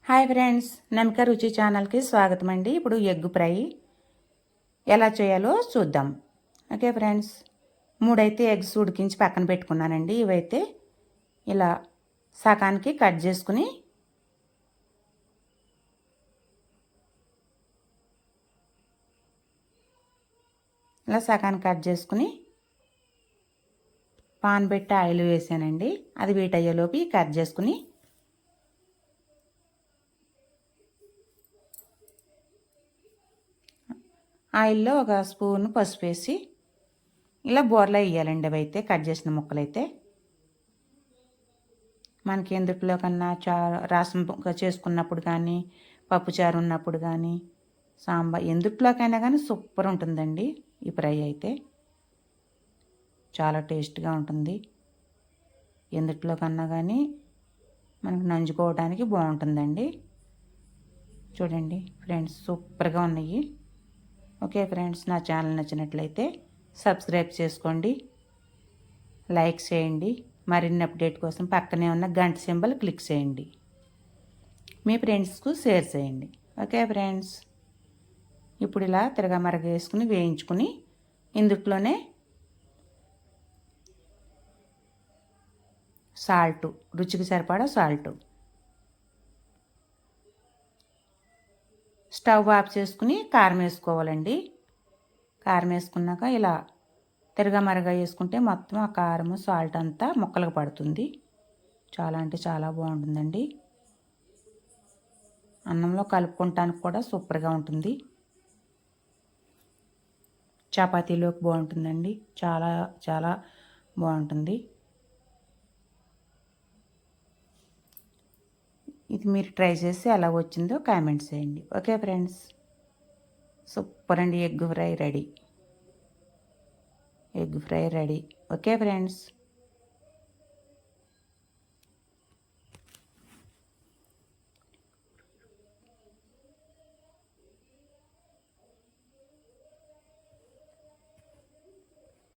Hi friends, నమిక రుచి ఛానల్కి స్వాగతం అండి. ఇప్పుడు ఎగ్ ఫ్రై ఎలా చేయాలో చూద్దాం. ఓకే ఫ్రెండ్స్, 3 అయితే ఎగ్స్ ఉడికించి పక్కన పెట్టుకున్నానండి. ఇవైతే ఇలా సగానికి కట్ చేసుకుని పాన్ పెట్టి ఆయిల్ వేసానండి. అది వీటయ్యేలోపు కట్ చేసుకుని ఆయిల్లో ఒక స్పూన్ పసుపు వేసి ఇలా బోర్లా వేయాలండి. అవి అయితే కట్ చేసిన ముక్కలైతే మనకి ఎందుట్లో కన్నా రసం చేసుకున్నప్పుడు కానీ, పప్పుచారు ఉన్నప్పుడు కానీ, సాంబార్ ఎందుట్లోకైనా కానీ సూపర్ ఉంటుందండి. ఈ ఫ్రై అయితే చాలా టేస్ట్గా ఉంటుంది. ఎందుట్లో కన్నా కానీ మనకు నంజుకోవడానికి బాగుంటుందండి. చూడండి ఫ్రెండ్స్, సూపర్గా ఉన్నాయి. ఓకే ఫ్రెండ్స్, నా ఛానల్ నచ్చినట్లయితే సబ్స్క్రైబ్ చేసుకోండి, లైక్ చేయండి. మరిన్ని అప్డేట్ కోసం పక్కనే ఉన్న గంట సింబల్ క్లిక్ చేయండి. మీ ఫ్రెండ్స్కు షేర్ చేయండి. ఓకే ఫ్రెండ్స్, ఇప్పుడు ఇలా తిరగమరగ వేసుకుని వేయించుకుని ఇందుట్లోనే సాల్టు, రుచికి సరిపడా సాల్టు, స్టవ్ ఆఫ్ చేసుకుని కారం వేసుకోవాలండి. కారం వేసుకున్నాక ఇలా తిరగమరగా వేసుకుంటే మొత్తం ఆ కారము సాల్ట్ అంతా ముక్కలకు పడుతుంది. చాలా అంటే చాలా బాగుంటుందండి. అన్నంలో కలుపుకోవటానికి కూడా సూపర్గా ఉంటుంది. చపాతీలోకి బాగుంటుందండి. చాలా చాలా బాగుంటుంది. ఇది మీరు ట్రై చేసి ఎలా వచ్చిందో కామెంట్ చేయండి. ఓకే ఫ్రెండ్స్, సూపర్ అండి. Egg fry ready. Okay friends.